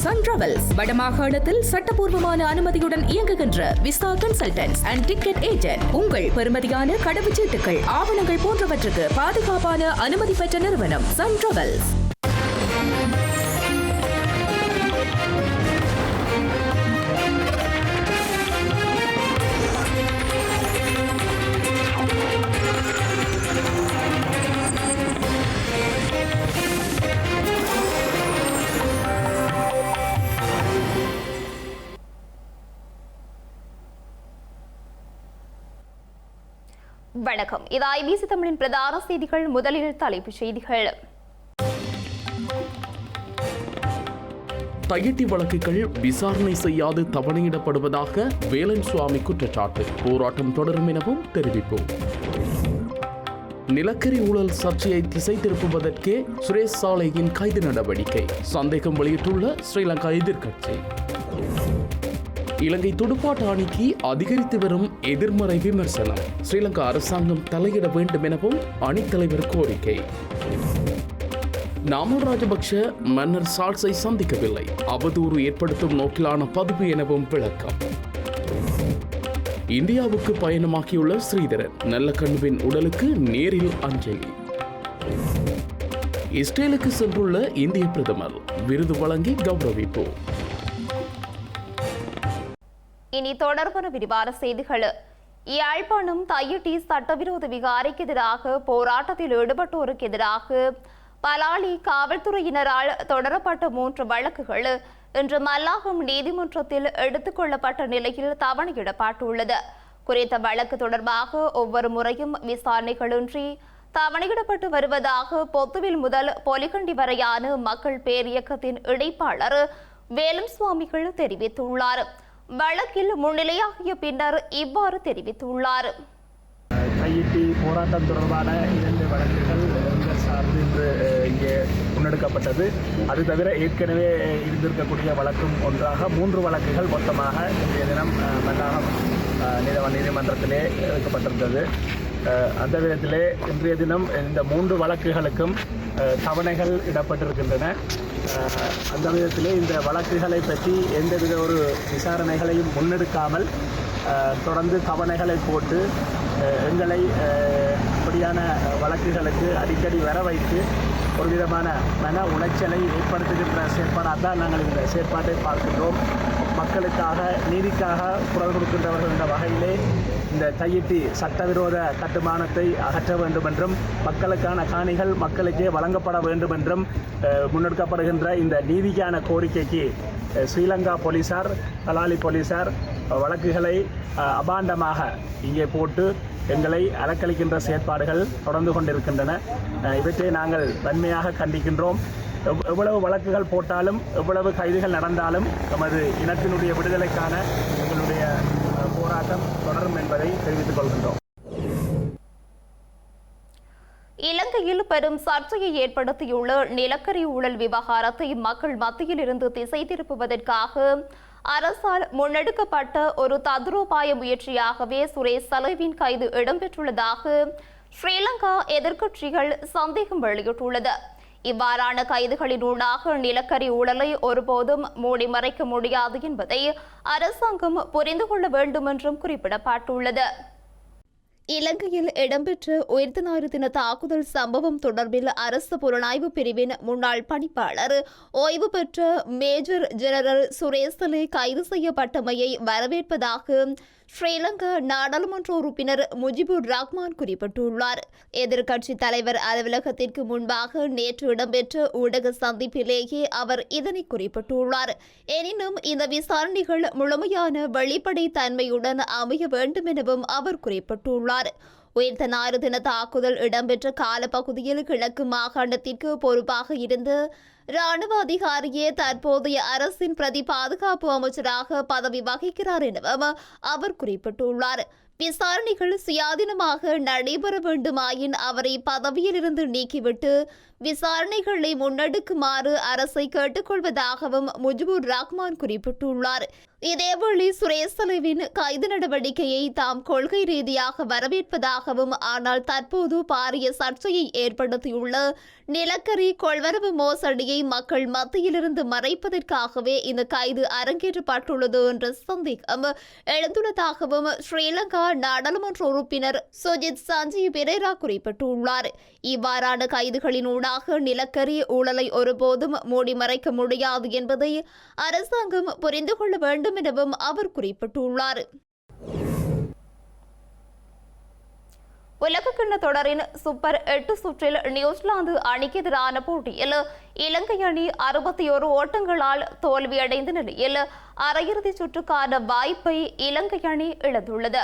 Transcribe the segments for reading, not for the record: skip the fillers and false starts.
Sun travels வடமாகாணத்தில் சட்டபூர்வமான அனுமதியுடன் இயங்குகின்ற visa consultants and ticket agent. உங்கள் பெறுமதியான கடவுச்சீட்டுகள், ஆவணங்கள் போன்றவற்றுக்கு பாதுகாப்பான அனுமதி பெற்ற நிறுவனம் சன் டிராவல்ஸ். வணக்கம். இது ஐபிசி தமிழின் பிரதான செய்திகள். முதலில் தலைப்புச் செய்திகள். தையிட்டி வழக்குகள் விசாரணை செய்யாது தவணையிடப்படுவதாக வேலன் சுவாமி குற்றச்சாட்டு. போராட்டம் தொடரும் எனவும் தெரிவிப்பு. நிலக்கரி ஊழல் சர்ச்சையை திசை திருப்புவதற்கே சுரேஷ் சாலையின் கைது நடவடிக்கை. சந்தேகம் வெளியிட்டுள்ள ஸ்ரீலங்கா எதிர்க்கட்சி. இலங்கை துடுப்பாட்ட அணிக்கு அதிகரித்து வரும் எதிர்மறை விமர்சனம். ஸ்ரீலங்கா அரசாங்கம் தலையிட வேண்டும் எனவும் அணித்தலைவர் கோரிக்கை. நாமல் ராஜபக்ஷ மன்னர் சார்ல்ஸை சந்திக்கவில்லை, அவதூறு ஏற்படுத்தும் நோக்கிலான பதிவு எனவும் விளக்கம். இந்தியாவுக்கு பயணமாகியுள்ள ஸ்ரீதரன், நல்லக்கண்ணுவின் உடலுக்கு நேரில் அஞ்சலி. இஸ்ரேலுக்கு சென்றுள்ள இந்திய பிரதமர், விருது வழங்கி கௌரவிப்பு. இனி தொடர்பான விரிவான செய்திகள். யாழ்ப்பாணம் தையிட்டி சட்டவிரோத விகாரைக்கு எதிராக போராட்டத்தில் ஈடுபட்டோருக்கு எதிராக பலாலி காவல்துறையினரால் தொடரப்பட்ட 3 வழக்குகள் இன்று மல்லாகம் நீதிமன்றத்தில் எடுத்துக் கொள்ளப்பட்ட நிலையில் தவணையிடப்பட்டுள்ளது. குறித்த வழக்கு தொடர்பாக ஒவ்வொரு முறையும் விசாரணைகளின்றி தவணையிடப்பட்டு வருவதாக பொத்துவில் முதல் பொலிகண்டி வரையான மக்கள் பேரியக்கத்தின் இணைப்பாளர் வேலன் சுவாமிகள் தெரிவித்துள்ளார். வழக்கில் முன்னிலையாகிய பின்னர் இவ்வாறு தெரிவித்துள்ளார். தையிட்டி போராட்டம் தொடர்பான 2 வழக்குகள் சார்ந்து இன்று இங்கே முன்னெடுக்கப்பட்டது. அது தவிர ஏற்கனவே இருந்திருக்கக்கூடிய வழக்கும் ஒன்றாக 3 வழக்குகள் மொத்தமாக இன்றைய தினம் மன்னாகம் நீதிமன்றத்திலே வைக்கப்பட்டிருந்தது. அந்த விதத்திலே இன்றைய தினம் இந்த 3 வழக்குகளுக்கும் தவணைகள் இடப்பட்டிருக்கின்றன. அந்த விதத்திலே இந்த வழக்குகளை பற்றி எந்தவித ஒரு விசாரணைகளையும் முன்னெடுக்காமல் தொடர்ந்து தவணைகளை போட்டு எங்களை இப்படியான வழக்குகளுக்கு அடிக்கடி வர வைத்து ஒரு விதமான மன உளைச்சலை ஏற்படுத்துகின்ற செயற்பாடாக தான் நாங்கள் இந்த செயற்பாட்டை பார்க்கின்றோம். மக்களுக்காக நீதிக்காக குரல் கொடுக்கின்றவர்கள் என்ற வகையிலே இந்த தையிட்டி சட்டவிரோத கட்டுமானத்தை அகற்ற வேண்டும் என்றும் மக்களுக்கான காணிகள் மக்களுக்கே வழங்கப்பட வேண்டும் என்றும் முன்னெடுக்கப்படுகின்ற இந்த நீதிக்கான கோரிக்கைக்கு ஸ்ரீலங்கா போலீசார், கலாலி போலீசார் வழக்குகளை அபாண்டமாக இங்கே போட்டு எங்களை அலக்களிக்கின்ற செயற்பாடுகள் தொடர்ந்து கொண்டிருக்கின்றன. இவற்றை நாங்கள் வன்மையாக கண்டிக்கின்றோம். எவ்வளவு வழக்குகள் போட்டாலும், எவ்வளவு கைதுகள் நடந்தாலும் நமது இனத்தினுடைய விடுதலைக்கான எங்களுடைய போராட்டம் தொடரும் என்பதை தெரிவித்துக் கொள்கின்றோம். இலங்கையில் பெரும் சர்ச்சையை ஏற்படுத்தியுள்ள நிலக்கரி ஊழல் விவகாரத்தை மக்கள் மத்தியில் இருந்து திசை திருப்புவதற்காக அரசால் முன்னெடுக்கப்பட்ட ஒரு தந்திரோபாய முயற்சியாகவே சுரேஷ் சலைவின் கைது இடம்பெற்றுள்ளதாக ஸ்ரீலங்கா எதிர்க்கட்சிகள் சந்தேகம் வெளியிட்டுள்ளது. இவ்வாறான கைதுகளினூடாக நிலக்கரி ஊழலை ஒருபோதும் மூடி மறைக்க முடியாது என்பதை அரசாங்கம் புரிந்து கொள்ள வேண்டும் என்றும் குறிப்பிடப்பட்டுள்ளது. இலங்கையில் இடம்பெற்ற உயிர்த்த ஞாயிறு தின தாக்குதல் சம்பவம் தொடர்பில் அரசு புலனாய்வு பிரிவின் முன்னாள் பணிப்பாளர் ஓய்வு பெற்ற மேஜர் ஜெனரல் சுரேஷ் சலே கைது செய்யப்பட்டமையை வரவேற்பதாக ஸ்ரீலங்கா நாடாளுமன்ற உறுப்பினர் முஜிபுர் ரஹ்மான் குறிப்பிட்டுள்ளார். எதிர்க்கட்சி தலைவர் அலுவலகத்திற்கு முன்பாக நேற்று இடம்பெற்ற ஊடக சந்திப்பிலேயே அவர் இதனை குறிப்பிட்டுள்ளார். எனினும் இந்த விசாரணைகள் முழுமையான வெளிப்படை தன்மையுடன் அமைய வேண்டும் எனவும் அவர் குறிப்பிட்டுள்ளார். உயிர்த்த ஞாயிறு தின தாக்குதல் இடம்பெற்ற காலப்பகுதியில் கிழக்கு மாகாணத்திற்கு பொறுப்பாக இருந்த ராணுவ அதிகாரியே தற்போதைய அரசின் பிரதி பாதுகாப்பு அமைச்சராக பதவி வகிக்கிறார் எனவும் அவர் குறிப்பிட்டுள்ளார். விசாரணைகள் சுயாதீனமாக நடைபெற வேண்டுமாயின் அவரை பதவியிலிருந்து நீக்கிவிட்டு விசாரணைகளை முன்னெடுக்குமாறு அரசை கேட்டுக்கொள்வதாகவும் முஜிபுர் ரஹ்மான் குறிப்பிட்டுள்ளார். இதேவேளை சுரேஷ் தலைவின் கைது நடவடிக்கையை தாம் கொள்கை ரீதியாக வரவேற்பதாகவும், ஆனால் தற்போது பாரிய சர்ச்சையை ஏற்படுத்தியுள்ள நிலக்கரி கொள்வரவு மோசடியை மக்கள் மத்தியிலிருந்து மறைப்பதற்காகவே இந்த கைது அரங்கேற்றப்பட்டுள்ளது என்ற சந்தேகம் எழுந்துள்ளதாகவும் ஸ்ரீலங்கா நாடாளுமன்ற உறுப்பினர் சுஜித் சஞ்சீவ் பெரேரா குறிப்பிட்டுள்ளார். இவ்வாறான கைதுகளினூடாக நிலக்கரி ஊழலை ஒருபோதும் மூடி மறைக்க முடியாது என்பதை அரசாங்கம் புரிந்து கொள்ள வேண்டும் எனவும் அவர் குறிப்பிட்டுள்ளார். உலகக்கிண்ண தொடரின் சூப்பர் 8 சுற்றில் நியூசிலாந்து அணிக்கு எதிரான போட்டியில் இலங்கை அணி 61 ஓட்டங்களால் தோல்வியடைந்த நிலையில் அரையிறுதி சுற்றுக்கான வாய்ப்பை இலங்கை அணி இழந்துள்ளது.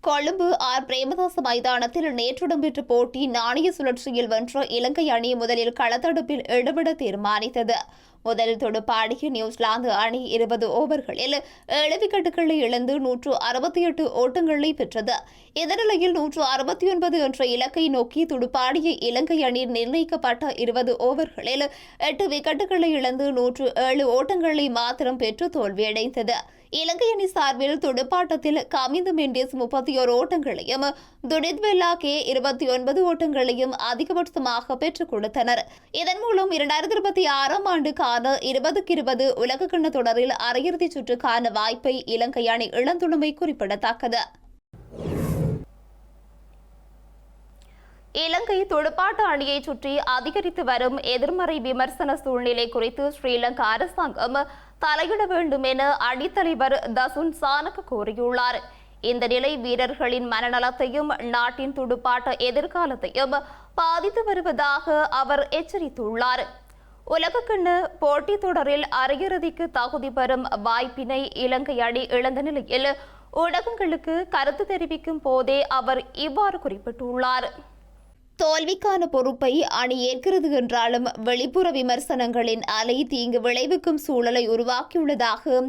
கொழும்பு ஆர் பிரேமதாச மைதானத்தில் நேற்று இடம்பெற்ற போட்டி நாணய சுழற்சியில் வென்ற இலங்கை அணி முதலில் களத்தடுப்பில் ஈடுபட தீர்மானித்தது. முதலில் துடுப்பாடிய நியூசிலாந்து அணி 20 ஓவர்களில் 7 விக்கெட்டுகளை இழந்து 168 ஓட்டங்களை பெற்றது. இந்த நிலையில் 169 என்ற இலக்கை நோக்கி துடுப்பாடிய இலங்கை அணி நிர்ணயிக்கப்பட்ட 20 ஓவர்களில் 8 விக்கெட்டுகளை இழந்து 107 ஓட்டங்களை மாத்திரம் பெற்று தோல்வியடைந்தது. இலங்கை அணி சார்பில் துடுப்பாட்டத்தில் கமிந்து மெண்டிஸ் 31 ஓட்டங்களையும் துனித் வெல்லாகே 29 ஓட்டங்களையும் அதிகபட்சமாக பெற்றுக் கொடுத்தனர். இதன் மூலம் 2026 ஆண்டுக்கான 20-20 உலகக்கிண்ண தொடரில் அரையிறுதி சுற்றுக்கான வாய்ப்பை இலங்கை அணி இழந்துள்ளமை குறிப்பிடத்தக்கது. இலங்கை துடுப்பாட்ட அணியை சுற்றி அதிகரித்து வரும் எதிர்மறை விமர்சன சூழ்நிலை குறித்து ஸ்ரீலங்கா அரசாங்கம் தலையிட வேண்டும் என அணித்தலைவர் தசுன் சானக கோரியுள்ளார். இந்த நிலை வீரர்களின் மனநலத்தையும் நாட்டின் துடுப்பாட்ட எதிர்காலத்தையும் பாதித்து வருவதாக அவர் எச்சரித்துள்ளார். உலகக்கிண்ண போட்டித் தொடரில் அரையிறுதிக்கு தகுதி பெறும் வாய்ப்பினை இலங்கை அணி இழந்த நிலையில் ஊடகங்களுக்கு கருத்து தெரிவிக்கும் போதே அவர் இவ்வாறு குறிப்பிட்டுள்ளார். தோல்விக்கான பொறுப்பை அணி ஏற்கிறது என்றாலும் வெளிப்புற விமர்சனங்களின் அலை தீங்கு விளைவிக்கும் சூழலை உருவாக்கியுள்ளதாக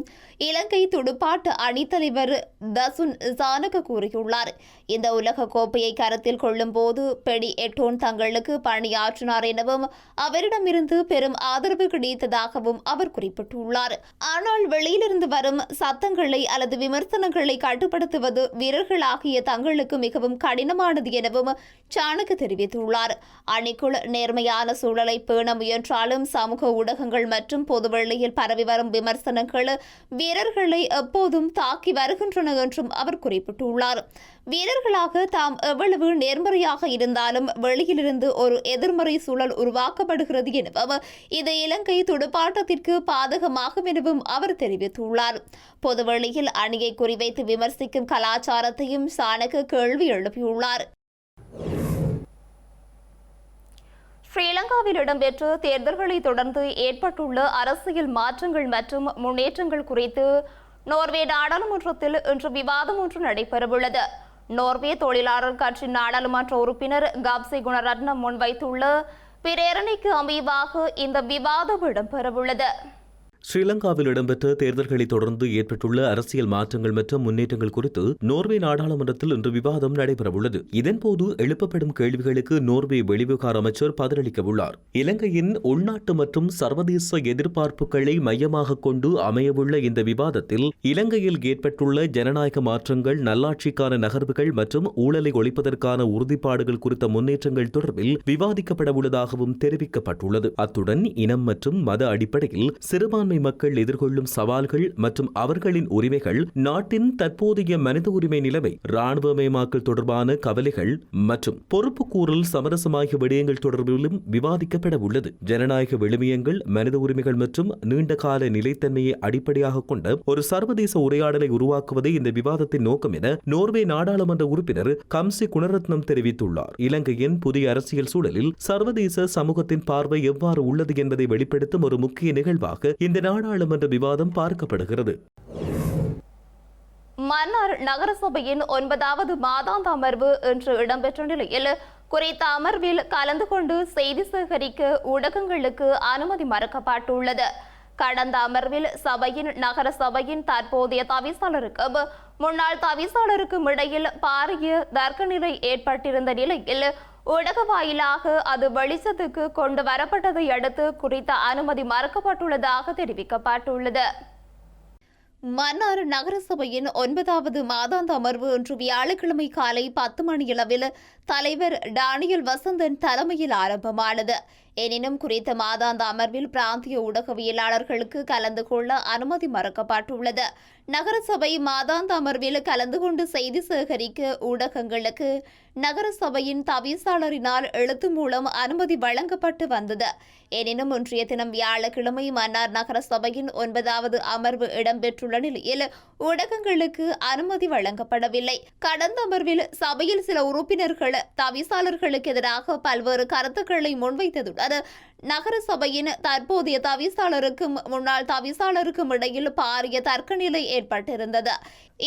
இலங்கை துடுப்பாட்ட அணித்தலைவர் தசுன் சானக கூறியுள்ளார். இந்த உலக கோப்பையை கருத்தில் கொள்ளும் போது பெடி எட்டோன் தங்களுக்கு பணியாற்றினார் எனவும் அவரிடமிருந்து பெரும் ஆதரவு கிடைத்ததாகவும் அவர் குறிப்பிட்டுள்ளார். ஆனால் வெளியிலிருந்து வரும் சத்தங்களை அல்லது விமர்சனங்களை கட்டுப்படுத்துவது வீரர்களாகிய தங்களுக்கு மிகவும் கடினமானது எனவும் சானக தெரிவித்துள்ளார். அணிக்குள் நேர்மையான சூழலை பேண முயன்றாலும் சமூக ஊடகங்கள் மற்றும் பொதுவெளியில் பரவி வரும் விமர்சனங்கள் வீரர்களை எப்போதும் தாக்கி வருகின்றன என்றும் அவர் குறிப்பிட்டுள்ளார். வீரர்களாக தாம் எவ்வளவு நேர்மறையாக இருந்தாலும் வெளியிலிருந்து ஒரு எதிர்மறை சூழல் உருவாக்கப்படுகிறது எனவும் இது இலங்கை துடுப்பாட்டத்திற்கு பாதகமாகும் எனவும் அவர் தெரிவித்துள்ளார். பொதுவெளியில் அணியை குறிவைத்து விமர்சிக்கும் கலாச்சாரத்தையும் சானக கேள்வி எழுப்பியுள்ளார். ஸ்ரீலங்காவில் இடம்பெற்ற தேர்தல்களை தொடர்ந்து ஏற்பட்டுள்ள அரசியல் மாற்றங்கள் மற்றும் முன்னேற்றங்கள் குறித்து நோர்வே நாடாளுமன்றத்தில் இன்று விவாதம் ஒன்று நடைபெறவுள்ளது. நோர்வே தொழிலாளர் கட்சி நாடாளுமன்ற உறுப்பினர் காப்சே குணரட்னம் முன்வைத்துள்ள பிரேரணைக்கு அமைவாக இந்த விவாதம் இடம்பெறவுள்ளது. ஸ்ரீலங்காவில் இடம்பெற்ற தேர்தல்களை தொடர்ந்து ஏற்பட்டுள்ள அரசியல் மாற்றங்கள் மற்றும் முன்னேற்றங்கள் குறித்து நோர்வே நாடாளுமன்றத்தில் இன்று விவாதம் நடைபெறவுள்ளது. இதன்போது எழுப்பப்படும் கேள்விகளுக்கு நோர்வே வெளிவிவகார அமைச்சர் பதிலளிக்க உள்ளார். இலங்கையின் உள்நாட்டு மற்றும் சர்வதேச எதிர்பார்ப்புகளை மையமாக கொண்டு அமையவுள்ள இந்த விவாதத்தில் இலங்கையில் ஏற்பட்டுள்ள ஜனநாயக மாற்றங்கள், நல்லாட்சிக்கான நகர்வுகள் மற்றும் ஊழலை ஒழிப்பதற்கான உறுதிப்பாடுகள் குறித்த முன்னேற்றங்கள் தொடர்பில் விவாதிக்கப்பட உள்ளதாகவும் தெரிவிக்கப்பட்டுள்ளது. அத்துடன் இனம் மற்றும் மத அடிப்படையில் சிறுபான்மை மக்கள் எதிர்கொள்ளும் சவால்கள் மற்றும் அவர்களின் உரிமைகள், நாட்டின் தற்போதைய மனித உரிமை நிலைமை, இராணுவமயமாக்கல் தொடர்பான கவலைகள் மற்றும் பொறுப்புக்கூறல் சமரசமாகிய விடயங்கள் தொடர்பிலும் விவாதிக்கப்பட உள்ளது. ஜனநாயக விழுமியங்கள், மனித உரிமைகள் மற்றும் நீண்டகால நிலைத்தன்மையை அடிப்படையாக கொண்ட ஒரு சர்வதேச உரையாடலை உருவாக்குவதே இந்த விவாதத்தின் நோக்கம் என நோர்வே நாடாளுமன்ற உறுப்பினர் கம்சே குணரத்னம் தெரிவித்துள்ளார். இலங்கையின் புதிய அரசியல் சூழலில் சர்வதேச சமூகத்தின் பார்வை எவ்வாறு உள்ளது என்பதை வெளிப்படுத்தும் ஒரு முக்கிய நிகழ்வாக இந்த நாடாளுமன்ற விவாதம் பார்க்கப்படுகிறது. மன்னார் நகரசபையின் 9வது மாதாந்த அமர்வு இன்று இடம்பெற்ற நிலையில் குறித்த அமர்வில் கலந்து கொண்டு செய்தி சேகரிக்க ஊடகங்களுக்கு அனுமதி மறுக்கப்பட்டுள்ளது. கடந்த அமர்வில் சபையின் நகர சபையின் தற்போதைய தவிசாளருக்கும் முன்னாள் தவிசாளருக்கும் இடையில் பாரிய தர்க்க நிலை ஏற்பட்டிருந்த நிலையில் ஊடக வாயிலாக அது வெளிச்சத்துக்கு கொண்டு வரப்பட்டதை அடுத்து குறித்த அனுமதி மறுக்கப்பட்டுள்ளதாக தெரிவிக்கப்பட்டுள்ளது. மன்னார் நகரசபையின் 9வது மாதாந்த அமர்வு இன்று வியாழக்கிழமை காலை 10 மணியளவில் தலைவர் டானியல் வசந்தன் தலைமையில் ஆரம்பமானது. எனினும் குறித்த மாதாந்த அமர்வில் பிராந்திய ஊடகவியலாளர்களுக்கு கலந்து கொள்ள அனுமதி மறுக்கப்பட்டுள்ளது. நகரசபை மாதாந்த அமர்வில் கலந்து கொண்டு செய்தி சேகரிக்க ஊடகங்களுக்கு நகரசபையின் தவிசாளரினால் எழுத்து மூலம் அனுமதி வழங்கப்பட்டு வந்தது. எனினும் இன்றைய தினம் வியாழக்கிழமை மன்னார் நகர சபையின் 9வது அமர்வு இடம்பெற்றுள்ள நிலையில் ஊடகங்களுக்கு அனுமதி வழங்கப்படவில்லை. கடந்த அமர்வில் சபையில் சில உறுப்பினர்கள் தவிசாளர்களுக்கு எதிராக பல்வேறு கருத்துக்களை முன்வைத்ததுடன் நகர சபையின் தற்போதைய தவிசாளருக்கும் முன்னாள் தவிசாளருக்கும் இடையில் பாரிய தர்க்க நிலை ஏற்பட்டிருந்தது.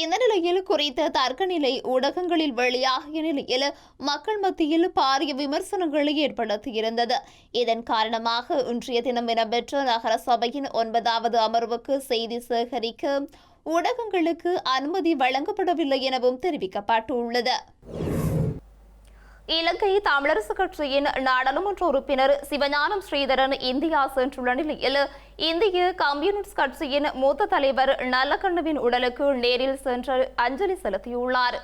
இந்த நிலையில் குறித்த தர்க்க நிலை ஊடகங்களில் வெளியாகிய நிலையில் மக்கள் மத்தியில் பாரிய விமர்சனங்களை ஏற்படுத்தியிருந்தது. இதன் காரணமாக இன்றைய தினம் இடம்பெற்ற நகர சபையின் 9வது அமர்வுக்கு செய்தி சேகரிக்க ஊடகங்களுக்கு அனுமதி வழங்கப்படவில்லை எனவும் தெரிவிக்கப்பட்டுள்ளது. இலங்கை தமிழரசு கட்சியின் நாடாளுமன்ற உறுப்பினர் சிவஞானம் ஸ்ரீதரன் இந்தியா சென்றுள்ள நிலையில் இந்திய கம்யூனிஸ்ட் கட்சியின் மூத்த தலைவர் நல்லக்கண்ணுவின் உடலுக்கு நேரில் சென்று அஞ்சலி செலுத்தியுள்ளார்.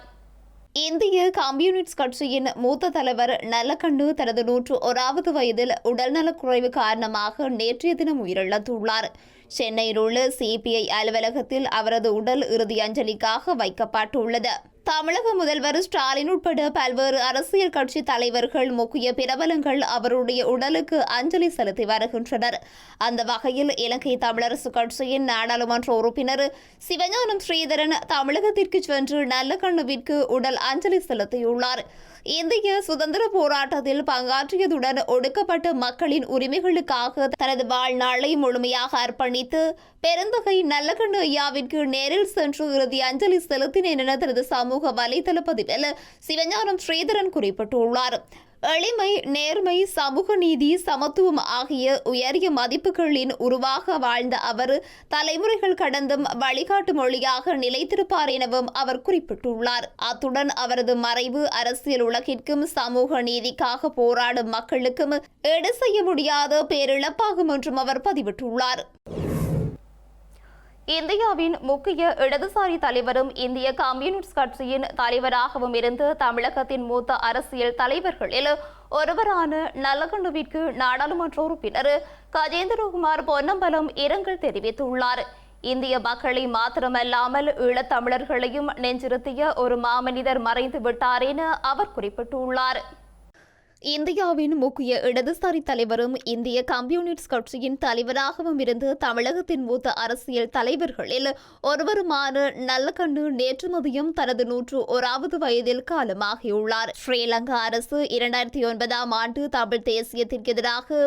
இந்திய கம்யூனிஸ்ட் கட்சியின் மூத்த தலைவர் நல்லக்கண்ணு தனது 101வது வயதில் உடல்நலக்குறைவு காரணமாக நேற்றைய தினம் உயிரிழந்துள்ளார். சென்னையில் உள்ள சிபிஐ அலுவலகத்தில் அவரது உடல் இறுதி அஞ்சலிக்காக வைக்கப்பட்டுள்ளது. தமிழக முதல்வர் ஸ்டாலின் உட்பட பல்வேறு அரசியல் கட்சி தலைவர்கள் முக்கிய பிரபலங்கள் அவருடைய உடலுக்கு அஞ்சலி செலுத்தி வருகின்றனர். அந்த வகையில் இலங்கை தமிழரசு கட்சியின் நாடாளுமன்ற உறுப்பினர் சிவஞானம் ஸ்ரீதரன் தமிழகத்திற்கு சென்று நல்லக்கண்ணுவிற்கு உடல் அஞ்சலி செலுத்தியுள்ளார். இந்திய சுதந்திர போராட்டத்தில் பங்காற்றியதுடன் ஒடுக்கப்பட்ட மக்களின் உரிமைகளுக்காக தனது வாழ்நாளை முழுமையாக அர்ப்பணித்து பெருந்தகை நல்லக்கண்ணு ஐயாவிற்கு நேரில் சென்று இறுதி அஞ்சலி செலுத்தினேன் என தனது சமூக வலைதள பதிவில் சிவஞானம் ஸ்ரீதரன் குறிப்பிட்டுள்ளார். எளிமை, நேர்மை, சமூக நீதி, சமத்துவம் ஆகிய உயரிய மதிப்புகளின் உருவாக வாழ்ந்த அவர் தலைமுறைகள் கடந்தும் வழிகாட்டு மொழியாக நிலைத்திருப்பார் எனவும் அவர் குறிப்பிட்டுள்ளார். அத்துடன் அவரது மறைவு அரசியல் உலகிற்கும் சமூக நீதிக்காக போராடும் மக்களுக்கும் ஈடு செய்ய முடியாத பேரிழப்பாகும் என்றும் அவர் பதிவிட்டுள்ளார். இந்தியாவின் முக்கிய இடதுசாரி தலைவரும் இந்திய கம்யூனிஸ்ட் கட்சியின் தலைவராகவும் இருந்து தமிழகத்தின் மூத்த அரசியல் தலைவர்களில் ஒருவரான நல்லக்கண்ணுவிற்கு நாடாளுமன்ற உறுப்பினர் கஜேந்திரகுமார் பொன்னம்பலம் இரங்கல் தெரிவித்துள்ளார். இந்திய மக்களை மாத்திரமல்லாமல் ஈழத்தமிழர்களையும் நெஞ்சிருத்திய ஒரு மாமனிதர் மறைந்து விட்டார் என அவர் குறிப்பிட்டுள்ளார். இந்தியாவின் முக்கிய இடதுசாரி தலைவரும் இந்திய கம்யூனிஸ்ட் கட்சியின் தலைவராகவும் இருந்து தமிழகத்தின் மூத்த அரசியல் தலைவர்களில் ஒருவருமான நல்லக்கண்ணு நேற்று மதியம் தனது 101வது வயதில் காலமாகியுள்ளார். ஸ்ரீலங்கா அரசு 2009ஆம் ஆண்டு தமிழ் தேசியத்திற்கு எதிராக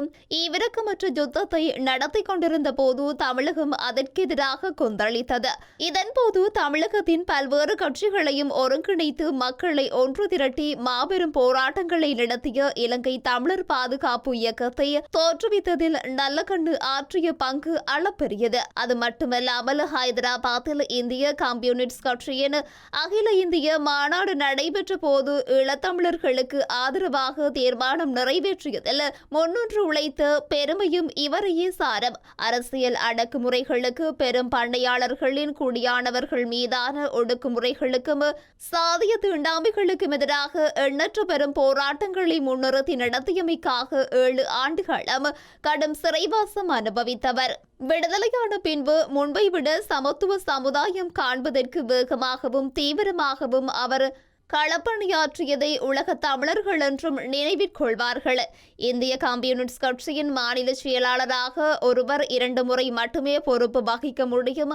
ஈவிரக்கமற்ற யுத்தத்தை நடத்தி கொண்டிருந்த போது தமிழகம் அதற்கு எதிராக கொந்தளித்தது. இதன்போது தமிழகத்தின் பல்வேறு கட்சிகளையும் ஒருங்கிணைத்து மக்களை ஒன்று திரட்டி மாபெரும் போராட்டங்களை நடத்திய இலங்கை தமிழர் பாதுகாப்பு இயக்கத்தை தோற்றுவித்ததில் நல்லக்கண்ணு ஆற்றிய பங்கு அளப்பெரியது. அது மட்டுமல்லாமல் ஹைதராபாத்தில் இந்திய கம்யூனிஸ்ட் கட்சியின் அகில இந்திய மாநாடு நடைபெற்ற போது ஈழத்தமிழர்களுக்கு ஆதரவாக தீர்மானம் நிறைவேற்றியதில் முன்னின்று உழைத்த பெருமையும் இவரையே சாரம். அரசியல் அடக்குமுறைகளுக்கு பெரும் பண்ணையாளர்களின் குடியானவர்கள் மீதான ஒடுக்குமுறைகளுக்கும் சாதிய தீண்டாமைகளுக்கும் எதிராக எண்ணற்ற பெரும் போராட்டங்களை முன்னிறுத்தி நடத்தியமைக்காக 7 ஆண்டுகளும் கடும் சிறைவாசம் அனுபவித்தவர். விடுதலையான பின்பு முன்பை விட சமத்துவ சமுதாயம் காண்பதற்கு வேகமாகவும் தீவிரமாகவும் அவர் களப்பணியாற்றியதை உலக தமிழர்கள் என்றும் நினைவிற்கொள்வார்கள். இந்திய கம்யூனிஸ்ட் கட்சியின் மாநில செயலாளராக ஒருவர் 2 முறை மட்டுமே பொறுப்பு வகிக்க முடியும்.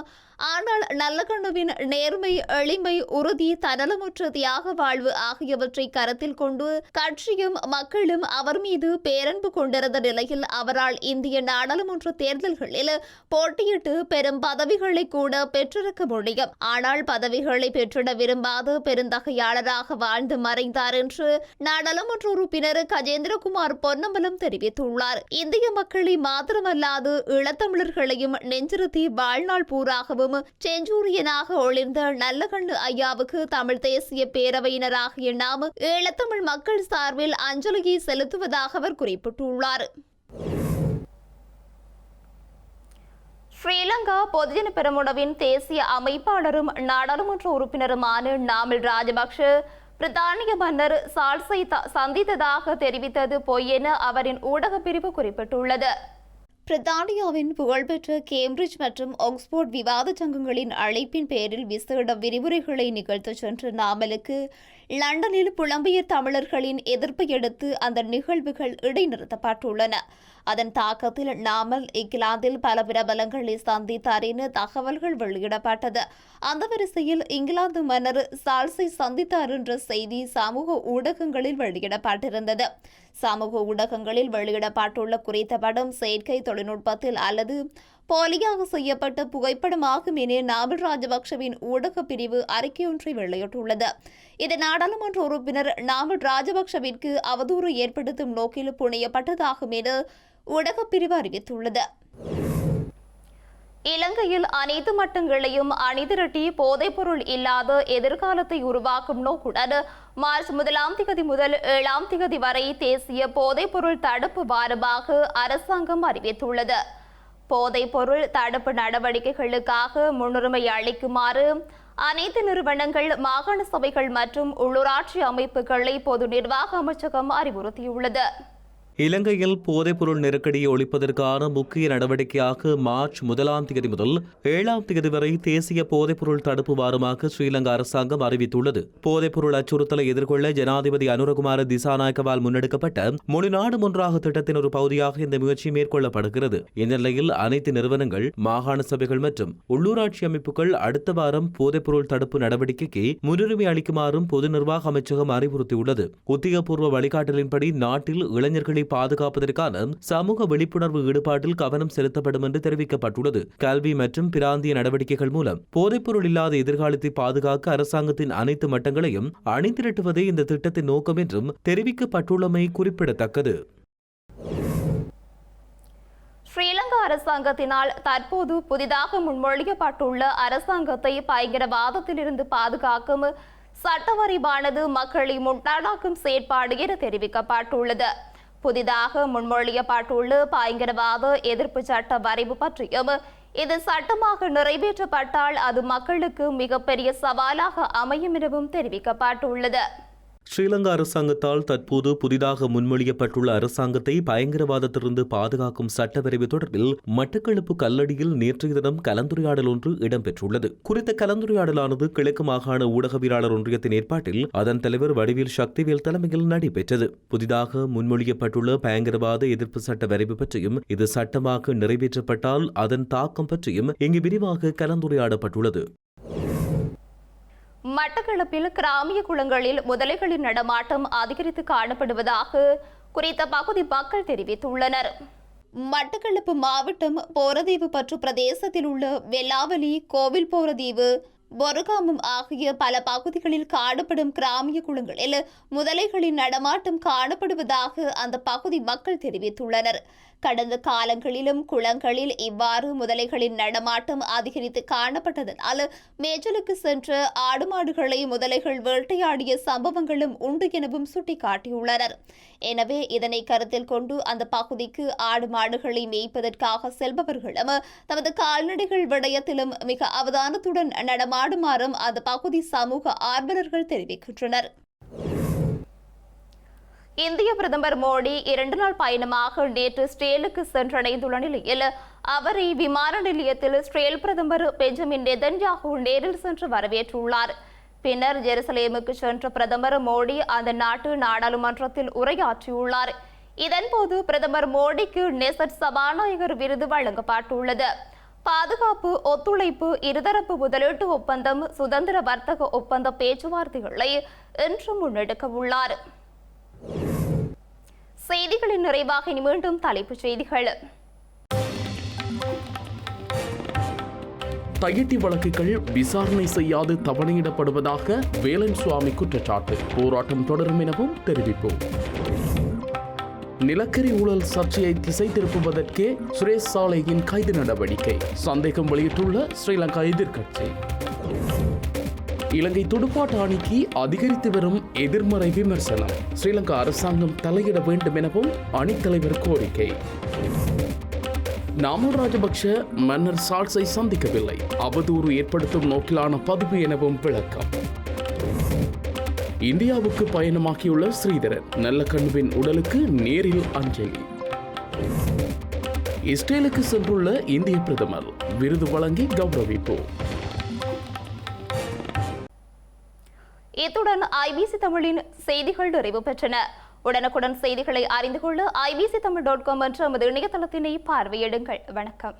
ஆனால் நல்லக்கண்ணுவின் நேர்மை, எளிமை, உறுதி, தன்னலமுற்ற தியாக வாழ்வு ஆகியவற்றை கருத்தில் கொண்டு கட்சியும் மக்களும் அவர் மீது பேரன்பு கொண்டிருந்த நிலையில் அவரால் இந்திய நாடாளுமன்ற தேர்தல்களில் போட்டியிட்டு பெரும் பதவிகளை கூட பெற்றிருக்க முடியும். ஆனால் பதவிகளை பெற்றிட விரும்பாத பெருந்தகையாளர் எழுத்தாளராக வாழ்ந்து மறைந்தார் என்று நாடாளுமன்ற உறுப்பினர் கஜேந்திரகுமார் பொன்னம்பலம் தெரிவித்துள்ளார். இந்திய மக்களை மாத்திரமல்லாது ஈழத்தமிழர்களையும் நெஞ்சிருத்தி வாழ்நாள் பூராகவும் செஞ்சூரியனாக ஒளிர்ந்த நல்லகண்ணு ஐயாவுக்கு தமிழ் தேசிய பேரவையினராகிய நாம் ஈழத்தமிழ் மக்கள் சார்பில் அஞ்சலியை செலுத்துவதாக அவர் குறிப்பிட்டுள்ளார். ஸ்ரீலங்கா பொதுஜன பெரமுனவின் தேசிய அமைப்பாளரும் நாடாளுமன்ற உறுப்பினருமான நாமல் ராஜபக்ஷ பிரித்தானிய மன்னர் சார்ல்ஸை சந்தித்ததாக தெரிவித்தது பொய் என அவரின் ஊடகப் பிரிவு குறிப்பிட்டுள்ளது. பிரித்தானியாவின் புகழ்பெற்ற கேம்பிரிட்ஜ் மற்றும் ஆக்ஸ்போர்ட் விவாத சங்கங்களின் அழைப்பின் பேரில் விசேட விரிவுரைகளை நிகழ்த்த சென்ற நாமலுக்கு லண்டனில் புலம்பெயர் தமிழர்களின் எதிர்ப்பை அடுத்து அந்த நிகழ்வுகள் இடைநிறுத்தப்பட்டுள்ளன. அதன் தாக்கத்தில் நாமல் இங்கிலாந்தில் பல பிரபலங்களை சந்தித்தார் என தகவல்கள் வெளியிடப்பட்டது. அந்த வரிசையில் இங்கிலாந்து மன்னர் சார்ல்ஸை சந்தித்தார் என்ற செய்தி சமூக ஊடகங்களில் வெளியிடப்பட்டிருந்தது. சமூக ஊடகங்களில் வெளியிடப்பட்டுள்ள குறித்த படம் செயற்கை தொழில்நுட்பத்தில் அல்லது போலியாக செய்யப்பட்ட புகைப்படமாகும் என நாமல் ராஜபக்ஷவின் ஊடக பிரிவு அறிக்கையொன்றை வெளியிட்டுள்ளது. இது நாடாளுமன்ற உறுப்பினர் நாமல் ராஜபக்ஷவிற்கு அவதூறு ஏற்படுத்தும் நோக்கில் புனையப்பட்டதாகும் என ஊடகப் பிரிவு அறிவித்துள்ளது. இலங்கையில் அனைத்து மட்டங்களையும் அணிதிரட்டி போதைப்பொருள் இல்லாத எதிர்காலத்தை உருவாக்கும் நோக்குடன் மார்ச் 1 முதல் 7 வரை தேசிய போதைப்பொருள் தடுப்பு வாரமாக அரசாங்கம் அறிவித்துள்ளது. போதைப்பொருள் தடுப்பு நடவடிக்கைகளுக்காக முன்னுரிமை அளிக்குமாறு அனைத்து நிறுவனங்கள், மாகாண சபைகள் மற்றும் உள்ளூராட்சி அமைப்புகளை பொது நிர்வாக அமைச்சகம் அறிவுறுத்தியுள்ளது. இலங்கையில் போதைப்பொருள் நெருக்கடியை ஒழிப்பதற்கான முக்கிய நடவடிக்கையாக மார்ச் 1 முதல் 7 வரை தேசிய போதைப்பொருள் தடுப்பு வாரமாக ஸ்ரீலங்கா அரசாங்கம் அறிவித்துள்ளது. போதைப்பொருள் அச்சுறுத்தலை எதிர்கொள்ள ஜனாதிபதி அனுரகுமார திசாநாயக்கவால் முன்னெடுக்கப்பட்ட முழு நாடு ஒன்றாக திட்டத்தின் ஒரு பகுதியாக இந்த முயற்சி மேற்கொள்ளப்படுகிறது. இந்த நிலையில் அனைத்து நிறுவனங்கள், மாகாண சபைகள் மற்றும் உள்ளூராட்சி அமைப்புகள் அடுத்த வாரம் போதைப்பொருள் தடுப்பு நடவடிக்கைக்கு முன்னுரிமை அளிக்குமாறும் பொது நிர்வாக அமைச்சகம் அறிவுறுத்தியுள்ளது. உத்தியோகபூர்வ வழிகாட்டலின்படி நாட்டில் இளைஞர்களை பாதுகாப்பதற்கான சமூக விழிப்புணர்வு ஈடுபாட்டில் கவனம் செலுத்தப்படும் என்று தெரிவிக்கப்பட்டுள்ளது. கல்வி மற்றும் பிராந்திய நடவடிக்கைகள் மூலம் போதைப்பொருள் இல்லாத எதிர்காலத்தை பாதுகாக்க அரசாங்கத்தின் அனைத்து மட்டங்களையும் அணிதிரட்டுவதே இந்த திட்டத்தின் நோக்கம் என்றும் தெரிவிக்கப்பட்டுள்ளமை குறிப்பிடத்தக்கது. ஸ்ரீலங்கா அரசாங்கத்தினால் தற்போது புதிதாக முன்மொழியப்பட்டுள்ள அரசாங்கத்தை பயங்கரவாதத்திலிருந்து பாதுகாக்கும் சட்டவரைவானது மக்களை முட்டாளாக்கும் செயற்பாடு என தெரிவிக்கப்பட்டுள்ளது. புதிதாக முன்மொழியப்பட்டுள்ள பயங்கரவாத எதிர்ப்பு சட்ட வரைவு பற்றியும் இது சட்டமாக நிறைவேற்றப்பட்டால் அது மக்களுக்கு மிகப்பெரிய சவாலாக அமையும் எனவும் தெரிவிக்கப்பட்டுள்ளது. ஸ்ரீலங்கா அரசாங்கத்தால் தற்போது புதிதாக முன்மொழியப்பட்டுள்ள அரசாங்கத்தை பயங்கரவாதத்திலிருந்து பாதுகாக்கும் சட்டவரைவு தொடர்பில் மட்டக்களப்பு கல்லடியில் நேற்றைய தினம் கலந்துரையாடல் ஒன்று இடம்பெற்றுள்ளது. குறித்த கலந்துரையாடலானது கிழக்கு மாகாண ஊடகவியலாளர் ஒன்றியத்தின் ஏற்பாட்டில் அதன் தலைவர் வடிவேல் சக்திவேல் தலைமையில் நடைபெற்றது. புதிதாக முன்மொழியப்பட்டுள்ள பயங்கரவாத எதிர்ப்பு சட்ட வரைவு பற்றியும் இது சட்டமாக நிறைவேற்றப்பட்டால் அதன் தாக்கம் பற்றியும் இங்கு விரிவாக கலந்துரையாடப்பட்டுள்ளது. மட்டக்களப்பில் கிராமிய குளங்களில் முதலைகளின் நடமாட்டம் அதிகரித்து காணப்படுவதாக குறித்த பகுதி மக்கள் தெரிவித்துள்ளனர். மட்டக்களப்பு மாவட்டம் போரதீவு பற்று பிரதேசத்தில் உள்ள வெள்ளாவலி, கோவில் போரதீவு, பொருகாமம் ஆகிய பல பகுதிகளில் காணப்படும் கிராமிய குளங்களில் முதலைகளின் நடமாட்டம் காணப்படுவதாக அந்த பகுதி மக்கள் தெரிவித்துள்ளனர். கடந்த காலங்களிலும் குளங்களில் இவ்வாறு முதலைகளின் நடமாட்டம் அதிகரித்து காணப்பட்டதனால் மேய்ச்சலுக்கு சென்ற ஆடு மாடுகளை முதலைகள் வேட்டையாடிய சம்பவங்களும் உண்டு எனவும் சுட்டிக்காட்டியுள்ளனர். எனவே இதனை கருத்தில் கொண்டு அந்த பகுதிக்கு ஆடு மாடுகளை மேய்ப்பதற்காக செல்பவர்களும் தமது கால்நடைகள் விடயத்திலும் மிக அவதானத்துடன் நடமாடுமாறும் அந்த பகுதி சமூக ஆர்வலர்கள் தெரிவிக்கின்றனர். இந்திய பிரதமர் மோடி 2 நாள் பயணமாக நேற்று இஸ்ரேலுக்கு சென்றடைந்துள்ள நிலையில் அவரை விமான நிலையத்தில் இஸ்ரேல் பிரதமர் பெஞ்சமின் நெதன்யாகு நேரில் சென்று வரவேற்றுள்ளார். பின்னர் ஜெருசலேமுக்கு சென்ற பிரதமர் மோடி அந்த நாட்டு நாடாளுமன்றத்தில் உரையாற்றியுள்ளார். இதன்போது பிரதமர் மோடிக்கு நெசட் சபாநாயகர் விருது வழங்கப்பட்டுள்ளது. பாதுகாப்பு, ஒத்துழைப்பு, இருதரப்பு முதலீட்டு ஒப்பந்தம், சுதந்திர வர்த்தக ஒப்பந்த பேச்சுவார்த்தைகளை இன்று முன்னெடுக்க உள்ளார். செய்திகளின் நிறைவாக மீண்டும் தலைப்புச் செய்திகள். தையிட்டி வழக்குகள் விசாரணை செய்யாது தவணையிடப்படுவதாக வேலன் சுவாமி குற்றச்சாட்டு. போராட்டம் தொடரும் எனவும் தெரிவிப்பு. நிலக்கரி ஊழல் சர்ச்சையை திசை திருப்புவதற்கே சுரேஷ் சாலையின் கைது நடவடிக்கை சந்தேகம் வெளியிட்டுள்ள ஸ்ரீலங்கா எதிர்க்கட்சி. இலங்கை துடுப்பாட்ட அணிக்கு அதிகரித்து வரும் எதிர்மறை விமர்சனம். ஸ்ரீலங்கா அரசாங்கம் தலையிட வேண்டும் எனவும் அணித்தலைவர் கோரிக்கை. நாமல் ராஜபக்ஷ மன்னர் சார்ல்ஸை சந்திக்கவில்லை, அவதூறு ஏற்படுத்தும் நோக்கிலான பதிவு எனவும் விளக்கம். இந்தியாவுக்கு பயணமாகியுள்ள ஸ்ரீதரன், நல்லக்கண்ணுவின் உடலுக்கு நேரில் அஞ்சலி. இஸ்ரேலுக்கு சென்றுள்ள இந்திய பிரதமர், விருது வழங்கி கௌரவிப்பு. இத்துடன் ஐபிசி தமிழின் செய்திகள் நிறைவு பெற்றன. உடனுக்குடன் செய்திகளை அறிந்து கொள்ள ibctamil.com என்ற நமது இணையதளத்தினை பார்வையிடுங்கள். வணக்கம்.